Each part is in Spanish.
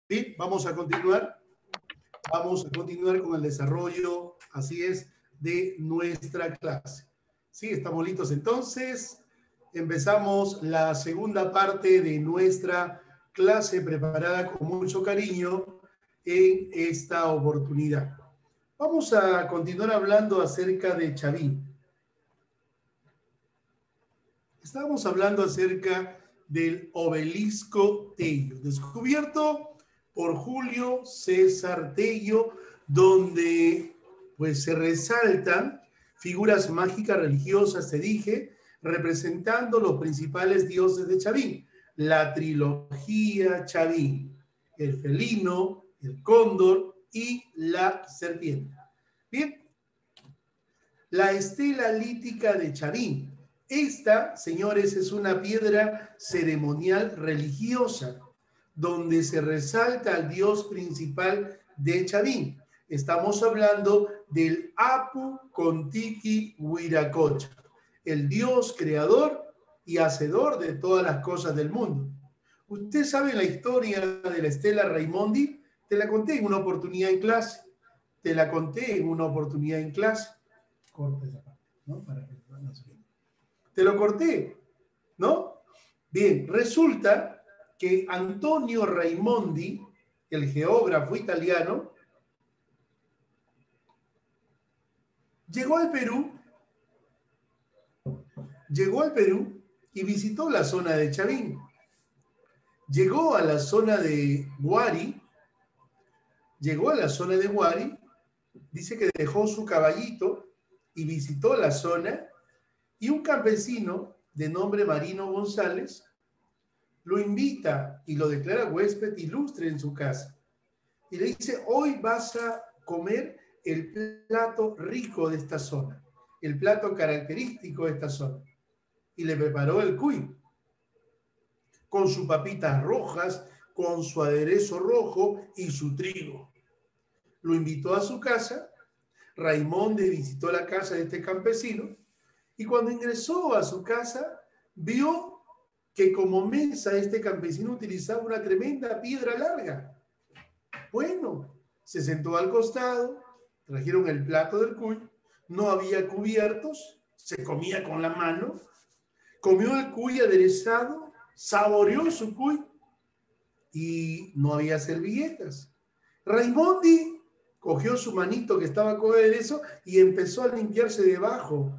Bien, vamos a continuar. Vamos a continuar con el desarrollo, así es, de nuestra clase. Sí, estamos listos entonces. Empezamos la segunda parte de nuestra clase preparada con mucho cariño en esta oportunidad. Vamos a continuar hablando acerca de Chavín. Estábamos hablando acerca del obelisco Tello, descubierto por Julio César Tello, donde pues se resaltan figuras mágicas religiosas, te dije, representando los principales dioses de Chavín, la trilogía Chavín, el felino, el cóndor y la serpiente. Bien, la estela lítica de Chavín. Esta, señores, es una piedra ceremonial religiosa donde se resalta al dios principal de Chavín. Estamos hablando del Apu Contiki Huiracocha, el dios creador y hacedor de todas las cosas del mundo. ¿Usted sabe la historia de la estela Raimondi? Te la conté en una oportunidad en clase. Corta esa parte, ¿no? Para que lo hagas bien. Te lo corté, ¿no? Bien, resulta que Antonio Raimondi, el geógrafo italiano, llegó al Perú y visitó la zona de Chavín. Llegó a la zona de Huari, dice que dejó su caballito y visitó la zona, y un campesino de nombre Marino González lo invita y lo declara huésped ilustre en su casa. Y le dice, hoy vas a comer el plato rico de esta zona, el plato característico de esta zona. Y le preparó el cuy, con sus papitas rojas, con su aderezo rojo y su trigo. Lo invitó a su casa. Raimonde visitó la casa de este campesino y cuando ingresó a su casa vio que como mesa este campesino utilizaba una tremenda piedra larga. Bueno, se sentó al costado, trajeron el plato del cuy, no había cubiertos, se comía con la mano, comió el cuy aderezado, saboreó su cuy y no había servilletas. Raimondi cogió su manito que estaba con aderezo y empezó a limpiarse debajo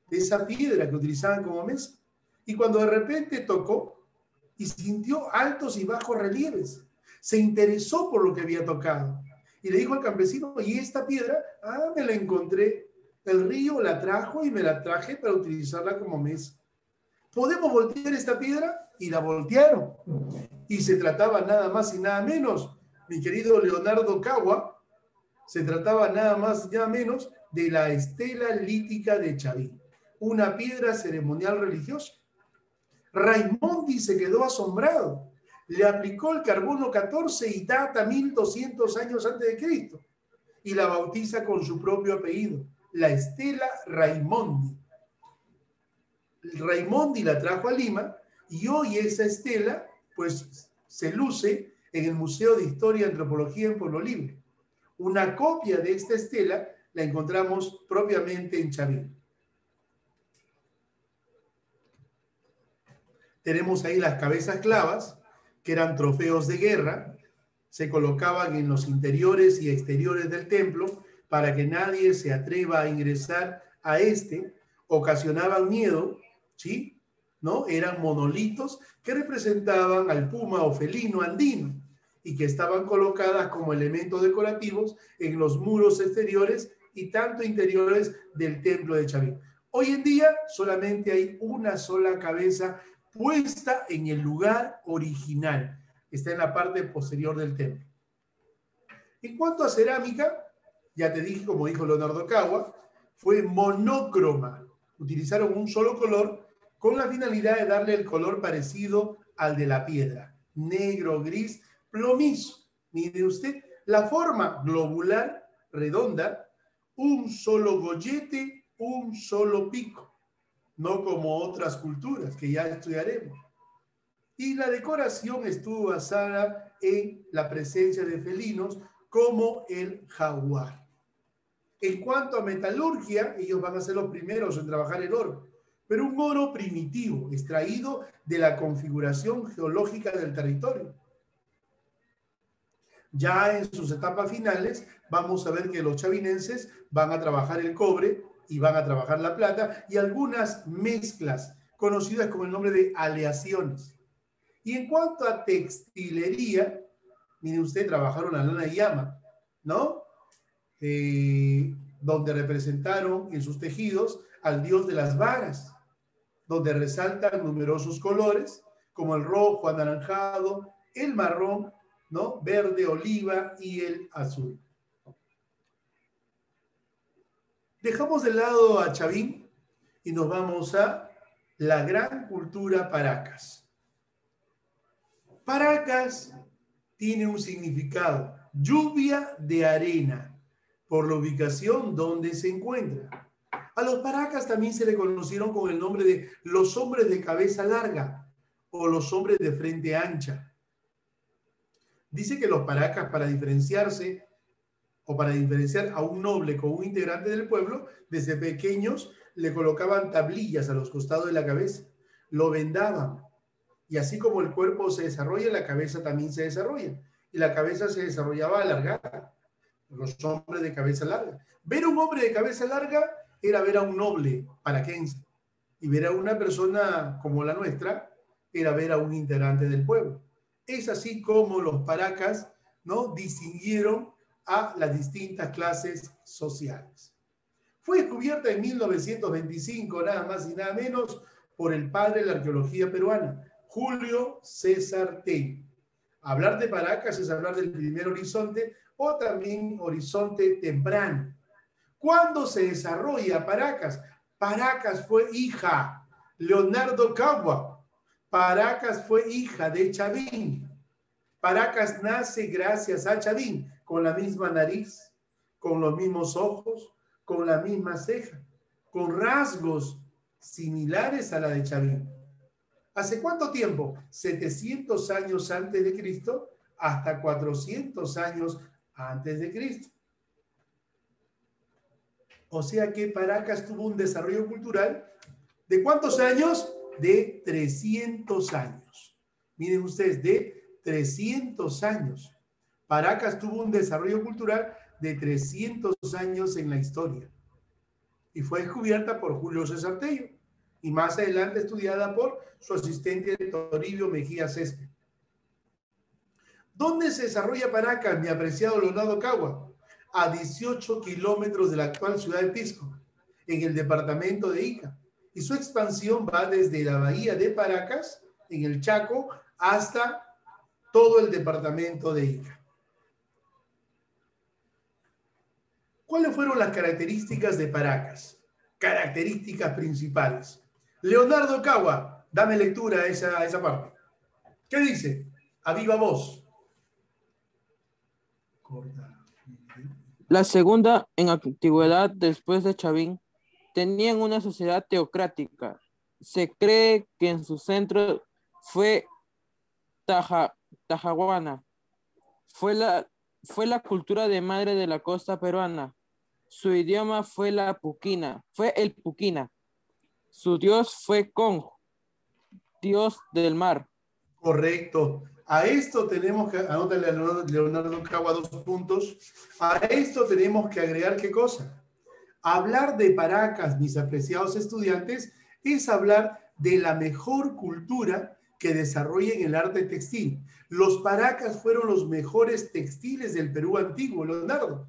de esa piedra que utilizaban como mesa. Y cuando de repente tocó y sintió altos y bajos relieves, se interesó por lo que había tocado. Y le dijo al campesino, ¿y esta piedra? Ah, me la encontré. El río la trajo y me la traje para utilizarla como mesa. ¿Podemos voltear esta piedra? Y la voltearon. Y se trataba nada más y nada menos, mi querido Leonardo Cagua, se trataba nada más y nada menos de la estela lítica de Chavín, una piedra ceremonial religiosa. Raimondi se quedó asombrado, le aplicó el carbono 14 y data 1200 años antes de Cristo y la bautiza con su propio apellido, la estela Raimondi. Raimondi la trajo a Lima y hoy esa estela pues se luce en el Museo de Historia y Antropología en Pueblo Libre. Una copia de esta estela la encontramos propiamente en Chavín. Tenemos ahí las cabezas clavas, que eran trofeos de guerra, se colocaban en los interiores y exteriores del templo para que nadie se atreva a ingresar a este, ocasionaban miedo, ¿sí? ¿No? Eran monolitos que representaban al puma o felino andino y que estaban colocadas como elementos decorativos en los muros exteriores y tanto interiores del templo de Chavín. Hoy en día solamente hay una sola cabeza puesta en el lugar original. Está en la parte posterior del templo. En cuanto a cerámica, ya te dije, como dijo Leonardo Cagua, fue monócroma. Utilizaron un solo color con la finalidad de darle el color parecido al de la piedra. Negro, gris, plomizo. Mire usted, la forma globular, redonda, un solo gollete, un solo pico. No como otras culturas que ya estudiaremos. Y la decoración estuvo basada en la presencia de felinos como el jaguar. En cuanto a metalurgia, ellos van a ser los primeros en trabajar el oro, pero un oro primitivo, extraído de la configuración geológica del territorio. Ya en sus etapas finales, vamos a ver que los chavinenses van a trabajar el cobre y van a trabajar la plata y algunas mezclas conocidas con el nombre de aleaciones. Y en cuanto a textilería, mire usted, trabajaron la lana de llama, ¿no? Donde representaron en sus tejidos al dios de las varas, donde resaltan numerosos colores, como el rojo, anaranjado, el marrón, ¿no? Verde, oliva y el azul. Dejamos de lado a Chavín y nos vamos a la gran cultura Paracas. Paracas tiene un significado, lluvia de arena, por la ubicación donde se encuentra. A los Paracas también se le conocieron con el nombre de los hombres de cabeza larga o los hombres de frente ancha. Dice que los Paracas, para diferenciarse o para diferenciar a un noble con un integrante del pueblo, desde pequeños le colocaban tablillas a los costados de la cabeza, lo vendaban, y así como el cuerpo se desarrolla, la cabeza también se desarrolla, y la cabeza se desarrollaba alargada, los hombres de cabeza larga. Ver a un hombre de cabeza larga era ver a un noble paraquense, y ver a una persona como la nuestra era ver a un integrante del pueblo. Es así como los Paracas, ¿no?, distinguieron a las distintas clases sociales. Fue descubierta en 1925, nada más y nada menos, por el padre de la arqueología peruana, Julio César Tello. Hablar de Paracas es hablar del primer horizonte o también horizonte temprano. ¿Cuándo se desarrolla Paracas? Paracas fue hija Leonardo Cagua. Paracas fue hija de Chavín. Paracas nace gracias a Chavín, con la misma nariz, con los mismos ojos, con la misma ceja, con rasgos similares a la de Chavín. ¿Hace cuánto tiempo? 700 años antes de Cristo hasta 400 años antes de Cristo. O sea que Paracas tuvo un desarrollo cultural ¿de cuántos años? De 300 años. Miren ustedes, de 300 años. Paracas tuvo un desarrollo cultural de 300 años en la historia. Y fue descubierta por Julio César Tello. Y más adelante estudiada por su asistente Toribio Mejía Césped. ¿Dónde se desarrolla Paracas, mi apreciado Leonardo Cagua? A 18 kilómetros de la actual ciudad de Pisco, en el departamento de Ica. Y su expansión va desde la bahía de Paracas, en el Chaco, hasta todo el departamento de Ica. ¿Cuáles fueron las características de Paracas? Características principales. Leonardo Cagua, dame lectura a esa parte. ¿Qué dice? A viva voz. La segunda, en antigüedad, después de Chavín, tenían una sociedad teocrática. Se cree que en su centro fue Tajahuana. Fue la cultura de madre de la costa peruana. Su idioma fue el puquina. Su dios fue Conj, dios del mar. Correcto. A esto tenemos que, anótale a Leonardo Cagua 2 puntos. A esto tenemos que agregar ¿qué cosa? Hablar de Paracas, mis apreciados estudiantes, es hablar de la mejor cultura que desarrolla en el arte textil. Los Paracas fueron los mejores textiles del Perú antiguo, Leonardo.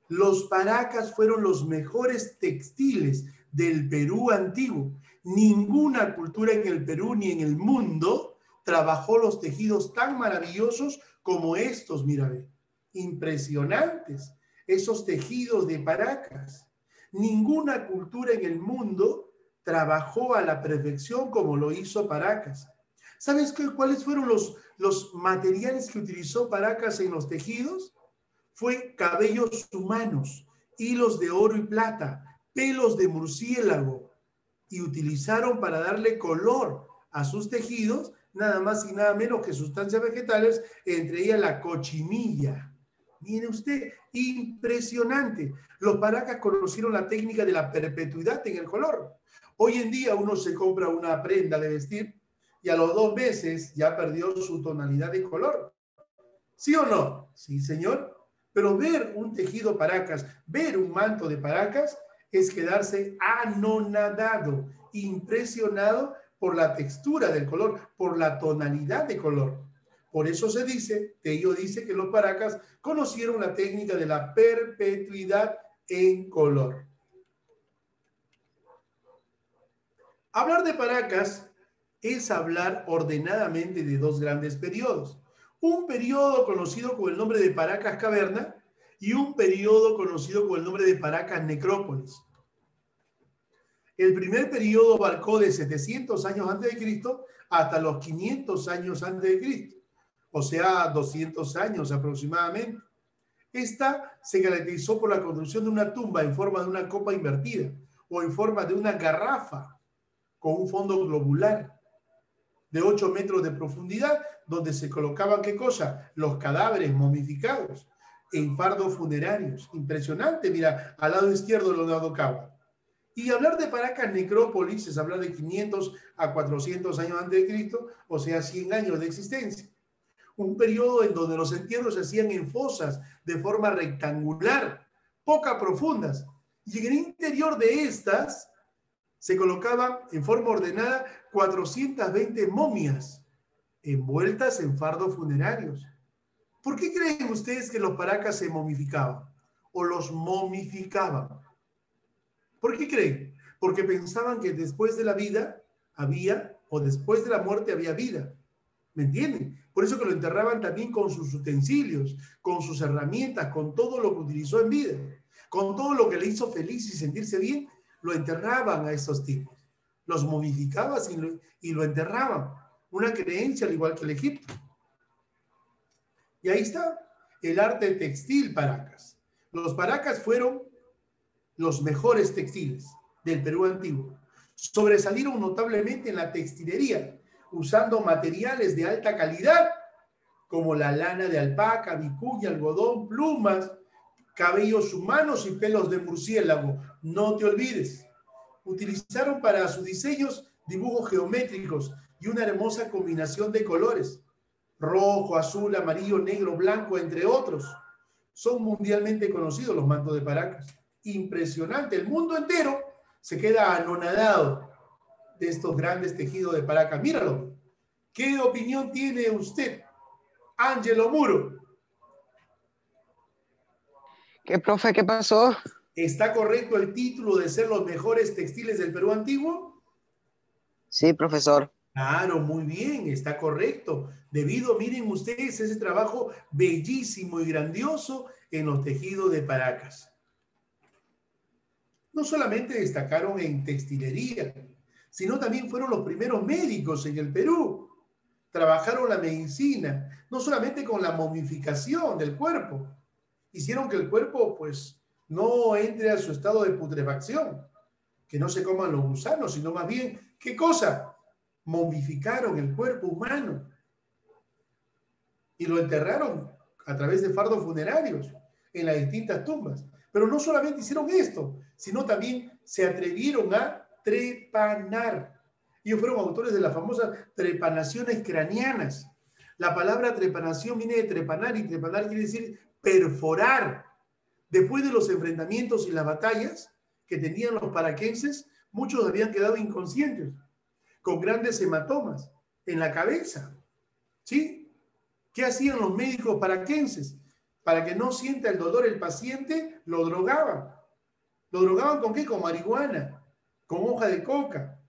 Los Paracas fueron los mejores textiles del Perú antiguo. Ninguna cultura en el Perú ni en el mundo trabajó los tejidos tan maravillosos como estos, mira, ve. Impresionantes, esos tejidos de Paracas. Ninguna cultura en el mundo trabajó a la perfección como lo hizo Paracas. ¿Sabes cuáles fueron los materiales que utilizó Paracas en los tejidos? Fue cabellos humanos, hilos de oro y plata, pelos de murciélago, y utilizaron para darle color a sus tejidos nada más y nada menos que sustancias vegetales, entre ellas la cochinilla. Mire usted, impresionante. Los paracas conocieron la técnica de la perpetuidad en el color. Hoy en día uno se compra una prenda de vestir y a los 2 meses ya perdió su tonalidad de color. ¿Sí o no? Sí, señor. Pero ver un tejido paracas, ver un manto de paracas, es quedarse anonadado, impresionado por la textura del color, por la tonalidad de color. Por eso se dice, Tello dice que los paracas conocieron la técnica de la perpetuidad en color. Hablar de paracas es hablar ordenadamente de 2 grandes periodos. Un periodo conocido con el nombre de Paracas Caverna y un periodo conocido con el nombre de Paracas Necrópolis. El primer periodo abarcó de 700 años antes de Cristo hasta los 500 años antes de Cristo, o sea, 200 años aproximadamente. Esta se caracterizó por la construcción de una tumba en forma de una copa invertida o en forma de una garrafa con un fondo globular de 8 metros de profundidad, donde se colocaban, ¿qué cosa? Los cadáveres momificados en fardos funerarios. Impresionante, mira, al lado izquierdo Leonardo Cava. Y hablar de Paracas Necrópolis es hablar de 500 a 400 años antes de Cristo, o sea, 100 años de existencia. Un periodo en donde los entierros se hacían en fosas de forma rectangular, poco profundas. Y en el interior de estas se colocaban en forma ordenada 420 momias envueltas en fardos funerarios. ¿Por qué creen ustedes que los paracas se momificaban o los momificaban? ¿Por qué creen? Porque pensaban que después de la vida había, o después de la muerte había vida. ¿Me entienden? Por eso que lo enterraban también con sus utensilios, con sus herramientas, con todo lo que utilizó en vida, con todo lo que le hizo feliz y sentirse bien, lo enterraban a esos tipos. Los momificaban y lo enterraban. Una creencia al igual que el Egipto. Y ahí está el arte textil Paracas. Los Paracas fueron los mejores textiles del Perú antiguo. Sobresalieron notablemente en la textilería, usando materiales de alta calidad, como la lana de alpaca, vicuña, algodón, plumas, cabellos humanos y pelos de murciélago. No te olvides. Utilizaron para sus diseños dibujos geométricos y una hermosa combinación de colores. Rojo, azul, amarillo, negro, blanco, entre otros. Son mundialmente conocidos los mantos de Paracas. Impresionante. El mundo entero se queda anonadado de estos grandes tejidos de Paracas. Míralo. ¿Qué opinión tiene usted, Ángelo Muro? ¿Qué, profe? ¿Qué pasó? ¿Está correcto el título de ser los mejores textiles del Perú antiguo? Sí, profesor. Claro, muy bien, está correcto. Debido, miren ustedes, ese trabajo bellísimo y grandioso en los tejidos de Paracas. No solamente destacaron en textilería, sino también fueron los primeros médicos en el Perú. Trabajaron la medicina, no solamente con la momificación del cuerpo. Hicieron que el cuerpo, pues, no entre a su estado de putrefacción, que no se coman los gusanos, sino más bien, ¿qué cosa? Momificaron el cuerpo humano y lo enterraron a través de fardos funerarios en las distintas tumbas. Pero no solamente hicieron esto, sino también se atrevieron a trepanar. Ellos fueron autores de las famosas trepanaciones craneanas. La palabra trepanación viene de trepanar y trepanar quiere decir perforar. Después de los enfrentamientos y las batallas que tenían los paraquenses, muchos habían quedado inconscientes, con grandes hematomas en la cabeza. ¿Sí? ¿Qué hacían los médicos paraquenses? Para que no sienta el dolor el paciente, lo drogaban. ¿Lo drogaban con qué? Con marihuana, con hoja de coca,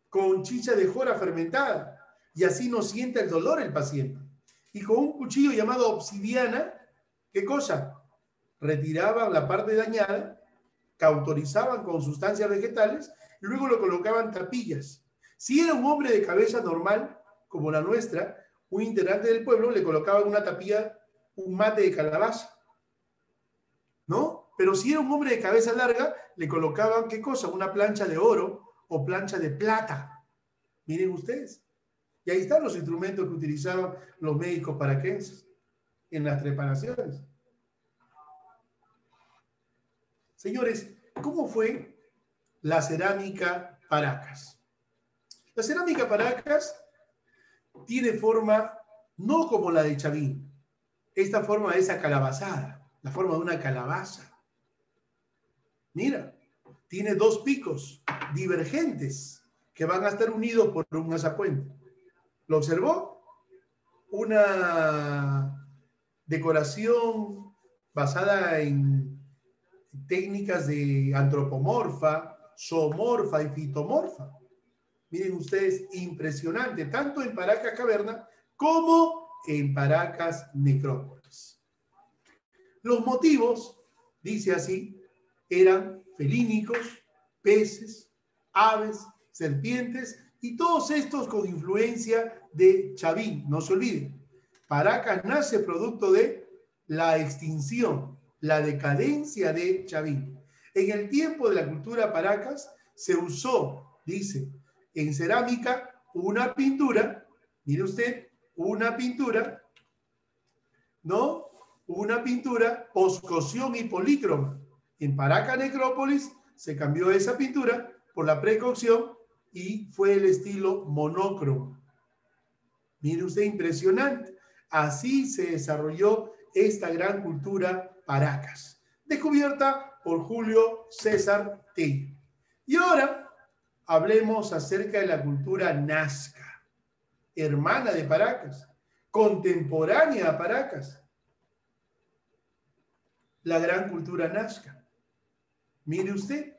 con chicha de jora fermentada. Y así no sienta el dolor el paciente. Y con un cuchillo llamado obsidiana, ¿qué cosa? Retiraban la parte dañada, cauterizaban con sustancias vegetales y luego lo colocaban tapillas. Si era un hombre de cabeza normal, como la nuestra, un integrante del pueblo, le colocaban una tapilla, un mate de calabaza, ¿no? Pero si era un hombre de cabeza larga, le colocaban, ¿qué cosa? Una plancha de oro o plancha de plata. Miren ustedes. Y ahí están los instrumentos que utilizaban los médicos paraquenses en las trepanaciones. Señores, ¿cómo fue la cerámica Paracas? La cerámica Paracas tiene forma no como la de Chavín. Esta forma es acalabazada, la forma de una calabaza. Mira, tiene dos picos divergentes que van a estar unidos por un azapuente. ¿Lo observó? Una decoración basada en técnicas de antropomorfa, zoomorfa y fitomorfa. Miren ustedes, impresionante, tanto en Paracas Caverna como en Paracas Necrópolis. Los motivos, dice así, eran felínicos, peces, aves, serpientes y todos estos con influencia de Chavín. No se olviden, Paracas nace producto de la extinción, la decadencia de Chavín. En el tiempo de la cultura Paracas se usó, dice, en cerámica una pintura, mire usted, una pintura, ¿no? Una pintura poscosión y polícroma. En Paracas Necrópolis se cambió esa pintura por la precocción y fue el estilo monócromo. Mire usted, impresionante. Así se desarrolló esta gran cultura Paracas, descubierta por Julio César Tello. Y ahora hablemos acerca de la cultura Nazca, hermana de Paracas, contemporánea a Paracas. La gran cultura Nazca. Mire usted,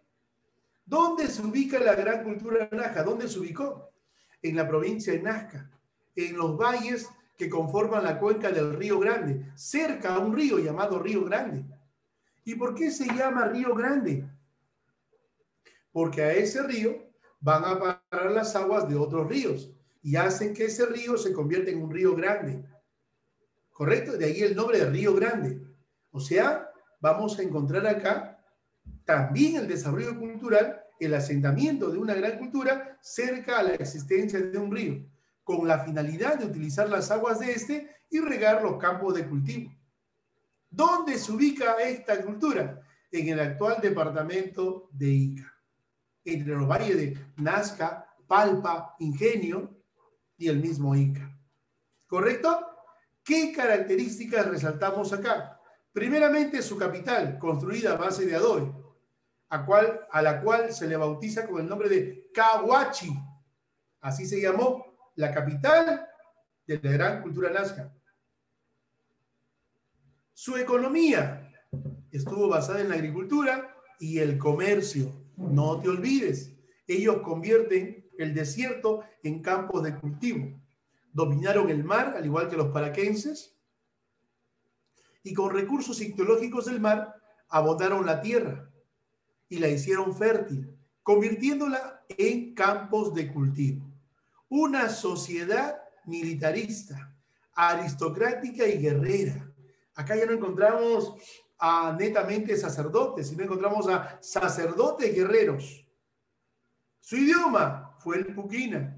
¿dónde se ubica la gran cultura Nazca? ¿Dónde se ubicó? En la provincia de Nazca, en los valles que conforman la cuenca del Río Grande, cerca a un río llamado Río Grande. ¿Y por qué se llama Río Grande? Porque a ese río van a parar las aguas de otros ríos y hacen que ese río se convierta en un río grande. ¿Correcto? De ahí el nombre de Río Grande. O sea, vamos a encontrar acá también el desarrollo cultural, el asentamiento de una gran cultura cerca a la existencia de un río, con la finalidad de utilizar las aguas de este y regar los campos de cultivo. ¿Dónde se ubica esta cultura? En el actual departamento de Ica, entre los valles de Nazca, Palpa, Ingenio y el mismo Ica. ¿Correcto? ¿Qué características resaltamos acá? Primeramente, su capital, construida a base de adobe, a la cual se le bautiza con el nombre de Cahuachi. Así se llamó la capital de la gran cultura nazca. Su economía estuvo basada en la agricultura y el comercio. No te olvides, ellos convierten el desierto en campos de cultivo. Dominaron el mar, al igual que los paraquenses, y con recursos ictiológicos del mar abonaron la tierra y la hicieron fértil, convirtiéndola en campos de cultivo. Una sociedad militarista, aristocrática y guerrera. Acá ya no encontramos a netamente sacerdotes, sino encontramos a sacerdotes guerreros. Su idioma fue el puquina.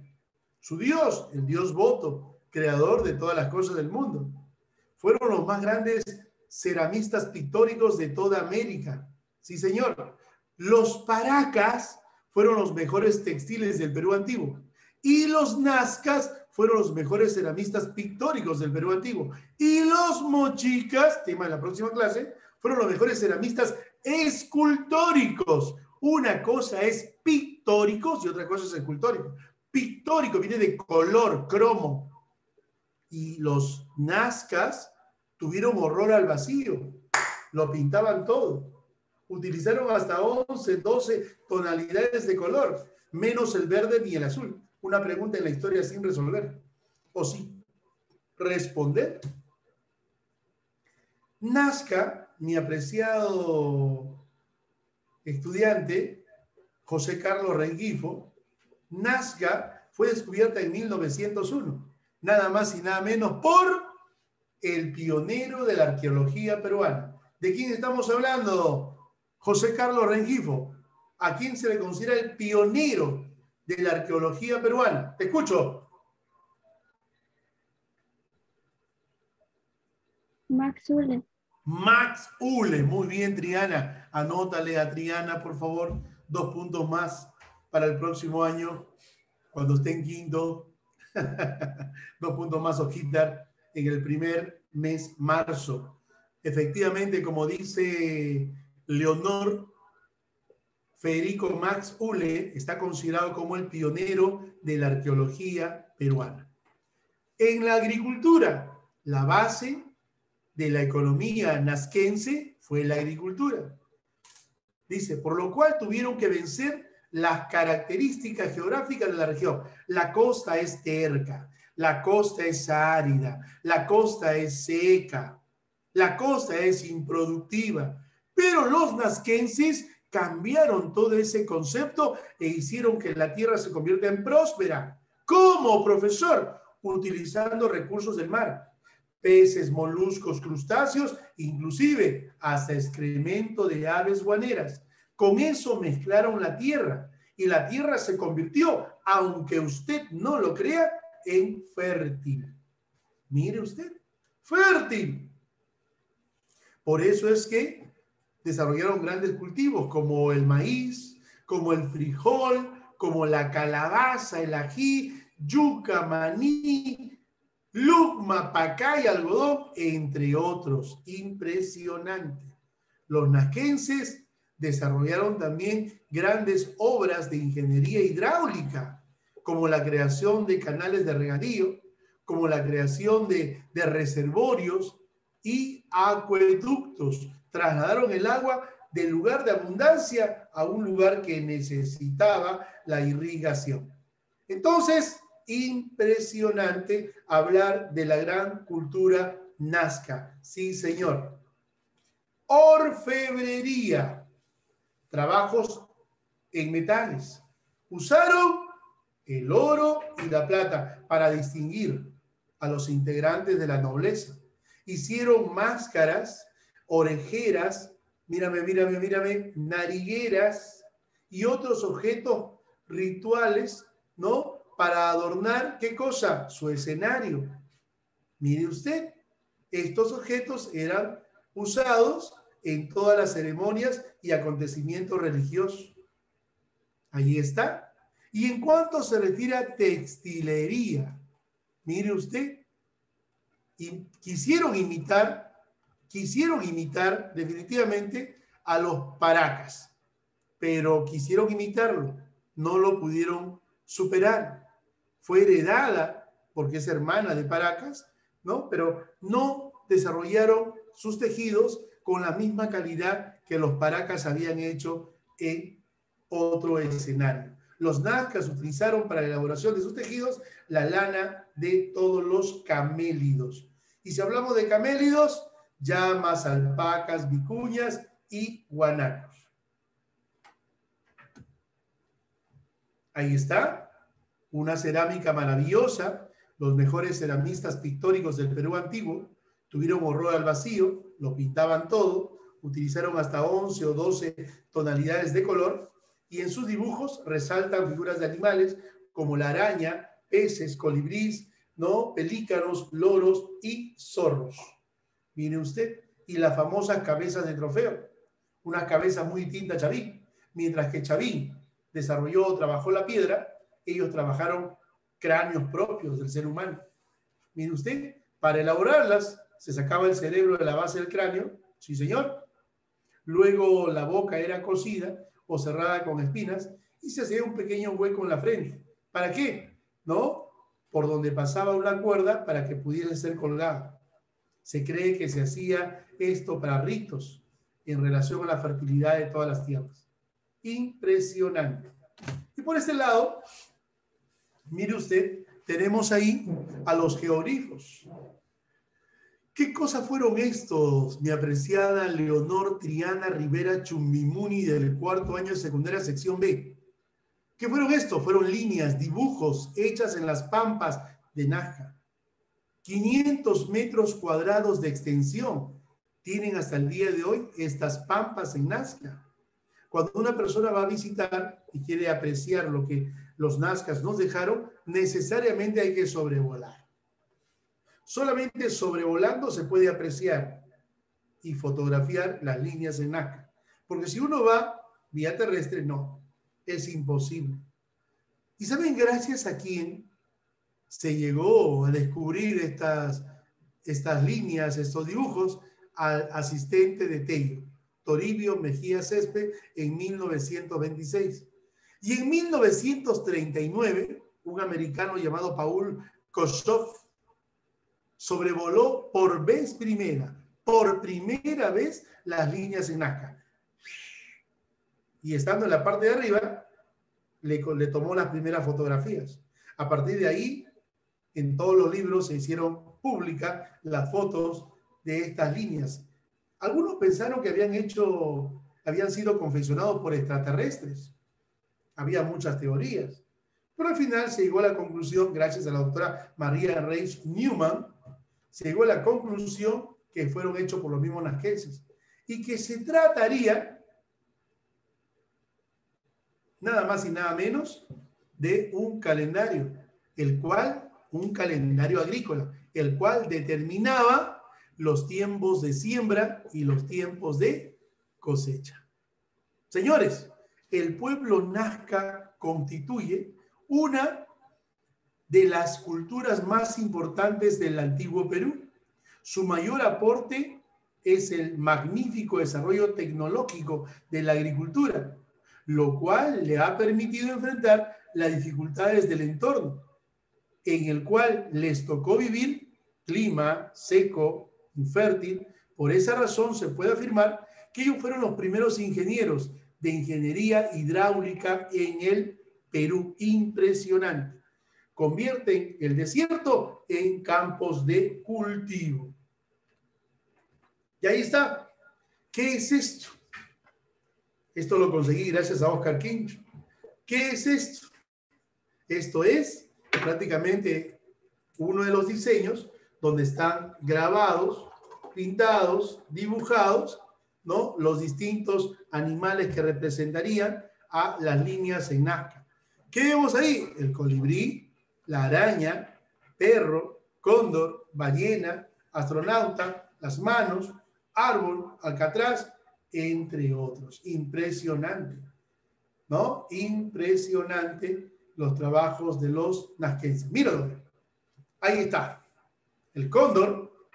Su dios, el dios Voto, creador de todas las cosas del mundo. Fueron los más grandes ceramistas pictóricos de toda América. Sí, señor. Los Paracas fueron los mejores textiles del Perú antiguo. Y los Nazcas fueron los mejores ceramistas pictóricos del Perú antiguo. Y los Mochicas, tema de la próxima clase, fueron los mejores ceramistas escultóricos. Una cosa es pictóricos y otra cosa es escultórico. Pictórico viene de color, cromo. Y los Nazcas tuvieron horror al vacío. Lo pintaban todo. Utilizaron hasta 11, 12 tonalidades de color, menos el verde ni el azul. Una pregunta en la historia sin resolver. O sí, responder. Nazca, mi apreciado estudiante, José Carlos Rengifo, Nazca fue descubierta en 1901, nada más y nada menos por el pionero de la arqueología peruana. ¿De quién estamos hablando? José Carlos Rengifo. ¿A quién se le considera el pionero de la arqueología peruana? Te escucho. Max Ule. Max Ule. Muy bien, Triana. Anótale a Triana, por favor. 2 puntos más para el próximo año, cuando esté en quinto. 2 puntos más, Ojitar, en el primer mes, marzo. Efectivamente, como dice Leonor, Federico Max Ule está considerado como el pionero de la arqueología peruana. En la agricultura, la base de la economía nazquense fue la agricultura. Dice, por lo cual tuvieron que vencer las características geográficas de la región. La costa es terca, la costa es árida, la costa es seca, la costa es improductiva. Pero los nazquenses cambiaron todo ese concepto e hicieron que la tierra se convierta en próspera. ¿Cómo, profesor? Utilizando recursos del mar. Peces, moluscos, crustáceos, inclusive hasta excremento de aves guaneras. Con eso mezclaron la tierra y la tierra se convirtió, aunque usted no lo crea, en fértil. Mire usted, fértil. Por eso es que desarrollaron grandes cultivos como el maíz, como el frijol, como la calabaza, el ají, yuca, maní, lucma, pacay, algodón, entre otros. Impresionante. Los nazquenses desarrollaron también grandes obras de ingeniería hidráulica, como la creación de canales de regadío, como la creación de reservorios y acueductos. Trasladaron el agua del lugar de abundancia a un lugar que necesitaba la irrigación. Entonces, impresionante hablar de la gran cultura nazca. Sí, señor. Orfebrería. Trabajos en metales. Usaron el oro y la plata para distinguir a los integrantes de la nobleza. Hicieron máscaras, orejeras, mírame, narigueras y otros objetos rituales, ¿no? Para adornar, ¿qué cosa? Su escenario. Mire usted, estos objetos eran usados en todas las ceremonias y acontecimientos religiosos. Ahí está. Y en cuanto se refiere a textilería, mire usted, y quisieron imitar definitivamente a los paracas, pero quisieron imitarlo, no lo pudieron superar. Fue heredada porque es hermana de Paracas, ¿no? Pero no desarrollaron sus tejidos con la misma calidad que los Paracas habían hecho en otro escenario. Los nazcas utilizaron para la elaboración de sus tejidos la lana de todos los camélidos. Y si hablamos de camélidos, llamas, alpacas, vicuñas y guanacos. Ahí está, una cerámica maravillosa. Los mejores ceramistas pictóricos del Perú antiguo tuvieron horror al vacío, lo pintaban todo, utilizaron hasta 11 o 12 tonalidades de color y en sus dibujos resaltan figuras de animales como la araña, peces, colibrís, ¿no? Pelícanos, loros y zorros. Mire usted, y las famosas cabezas de trofeo, unas cabezas muy distintas a Chavín. Mientras que Chavín desarrolló, trabajó la piedra, ellos trabajaron cráneos propios del ser humano. Mire usted, para elaborarlas se sacaba el cerebro de la base del cráneo, sí señor. Luego la boca era cosida o cerrada con espinas y se hacía un pequeño hueco en la frente. ¿Para qué? ¿No? Por donde pasaba una cuerda para que pudiese ser colgado. Se cree que se hacía esto para ritos en relación a la fertilidad de todas las tierras. Impresionante. Y por este lado, mire usted, tenemos ahí a los geoglifos. ¿Qué cosas fueron estos, mi apreciada Leonor Triana Rivera Chumbimuni del 4º año de secundaria, sección B? ¿Qué fueron estos? Fueron líneas, dibujos hechas en las pampas de Nazca. 500 metros cuadrados de extensión tienen hasta el día de hoy estas pampas en Nazca. Cuando una persona va a visitar y quiere apreciar lo que los nazcas nos dejaron, necesariamente hay que sobrevolar. Solamente sobrevolando se puede apreciar y fotografiar las líneas en Nazca. Porque si uno va vía terrestre, no, es imposible. ¿Y saben gracias a quién se llegó a descubrir estas líneas, estos dibujos? Al asistente de Tello, Toribio Mejía Césped, en 1926. Y en 1939, un americano llamado Paul Kossoff sobrevoló por primera vez las líneas en Nazca. Y estando en la parte de arriba, le tomó las primeras fotografías. A partir de ahí, en todos los libros se hicieron públicas las fotos de estas líneas. Algunos pensaron que habían sido confeccionados por extraterrestres. Había muchas teorías. Pero al final se llegó a la conclusión, gracias a la doctora María Reich Newman, se llegó a la conclusión que fueron hechos por los mismos nazquenses y que se trataría nada más y nada menos de un calendario, un calendario agrícola, el cual determinaba los tiempos de siembra y los tiempos de cosecha. Señores, el pueblo nazca constituye una de las culturas más importantes del antiguo Perú. Su mayor aporte es el magnífico desarrollo tecnológico de la agricultura, lo cual le ha permitido enfrentar las dificultades del entorno, en el cual les tocó vivir clima seco, infértil. Por esa razón se puede afirmar que ellos fueron los primeros ingenieros de ingeniería hidráulica en el Perú. Impresionante. Convierten el desierto en campos de cultivo. Y ahí está. ¿Qué es esto? Esto lo conseguí gracias a Oscar Quincho. ¿Qué es esto? Esto es prácticamente uno de los diseños donde están grabados, pintados, dibujados, ¿no?, los distintos animales que representarían a las líneas en Nazca. ¿Qué vemos ahí? El colibrí, la araña, perro, cóndor, ballena, astronauta, las manos, árbol, alcatraz, entre otros. Impresionante, ¿no? Impresionante los trabajos de los nazquenses. Míralo. Ahí está. El cóndor,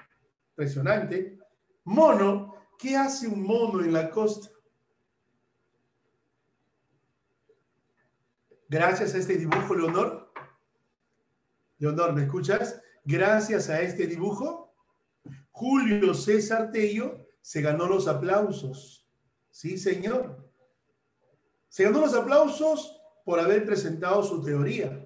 impresionante. Mono. ¿Qué hace un mono en la costa? Gracias a este dibujo, Leonor. Leonor, ¿me escuchas? Gracias a este dibujo, Julio César Tello se ganó los aplausos. Sí, señor. Se ganó los aplausos por haber presentado su teoría.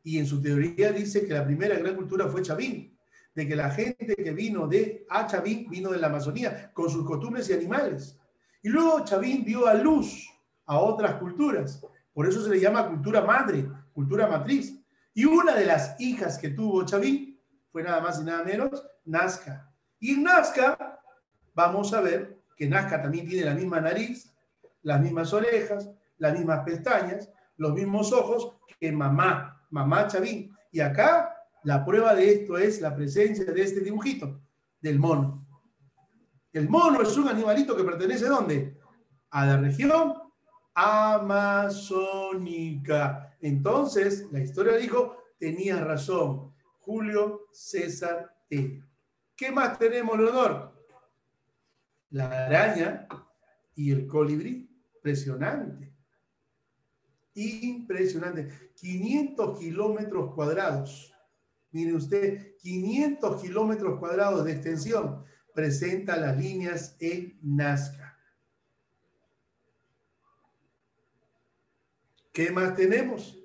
Y en su teoría dice que la primera gran cultura fue Chavín, de que la gente que vino a Chavín vino de la Amazonía con sus costumbres y animales. Y luego Chavín dio a luz a otras culturas. Por eso se le llama cultura madre, cultura matriz. Y una de las hijas que tuvo Chavín fue nada más y nada menos Nazca. Y en Nazca vamos a ver que Nazca también tiene la misma nariz, las mismas orejas, las mismas pestañas, los mismos ojos que mamá Chavín. Y acá la prueba de esto es la presencia de este dibujito, del mono. El mono es un animalito que pertenece ¿a dónde? A la región amazónica. Entonces, la historia dijo, tenía razón, Julio César Tello. ¿Qué más tenemos, Leonor? La araña y el colibrí. Impresionante. Impresionante. 500 kilómetros cuadrados. Mire usted, 500 kilómetros cuadrados de extensión presenta las líneas en Nazca. ¿Qué más tenemos?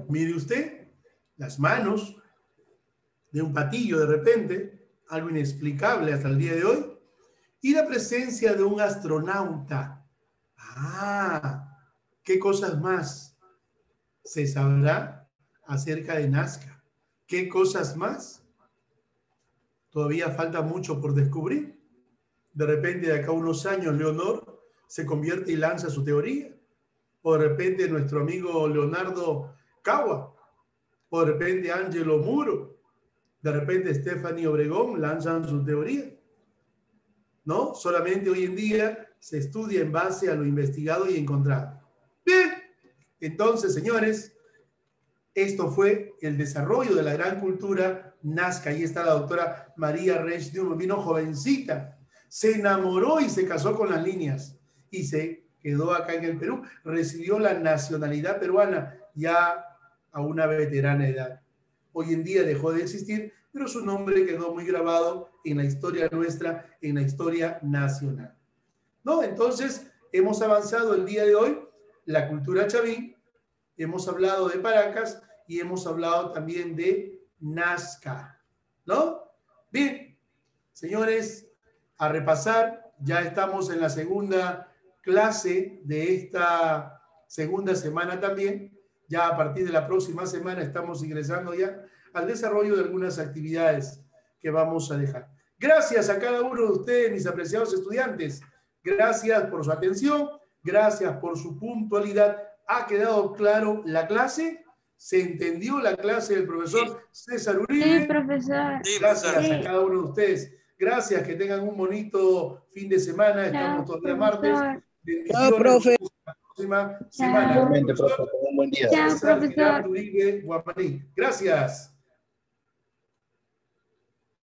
Mire usted, las manos de un patillo de repente, algo inexplicable hasta el día de hoy, y la presencia de un astronauta. ¿Qué cosas más se sabrá acerca de Nazca? ¿Qué cosas más? Todavía falta mucho por descubrir. De repente, de acá a unos años, Leonor se convierte y lanza su teoría. O de repente, nuestro amigo Leonardo Cagua. O de repente, Angelo Muro. De repente Stephanie Obregón lanzan su teoría, ¿no? Solamente hoy en día se estudia en base a lo investigado y encontrado. Bien, entonces, señores, esto fue el desarrollo de la gran cultura nazca. Ahí está la doctora María Resch Newman, vino jovencita, se enamoró y se casó con las líneas y se quedó acá en el Perú, recibió la nacionalidad peruana ya a una veterana edad. Hoy en día dejó de existir, pero su nombre quedó muy grabado en la historia nuestra, en la historia nacional, ¿no? Entonces, hemos avanzado el día de hoy, la cultura chavín, hemos hablado de Paracas y hemos hablado también de Nazca, ¿no? Bien, señores, a repasar, ya estamos en la segunda clase de esta segunda semana también. Ya a partir de la próxima semana estamos ingresando ya al desarrollo de algunas actividades que vamos a dejar. Gracias a cada uno de ustedes, mis apreciados estudiantes. Gracias por su atención, gracias por su puntualidad. ¿Ha quedado claro la clase? ¿Se entendió la clase del profesor César Uribe? Sí, profesor. Gracias Sí. a cada uno de ustedes. Gracias, que tengan un bonito fin de semana. Estamos todavía martes. Bendiciones. Chao, profe. La próxima semana. Chao. Igualmente, profe, un buen día. Chao, César profesor. Gerardo Uribe Guamaní. Gracias.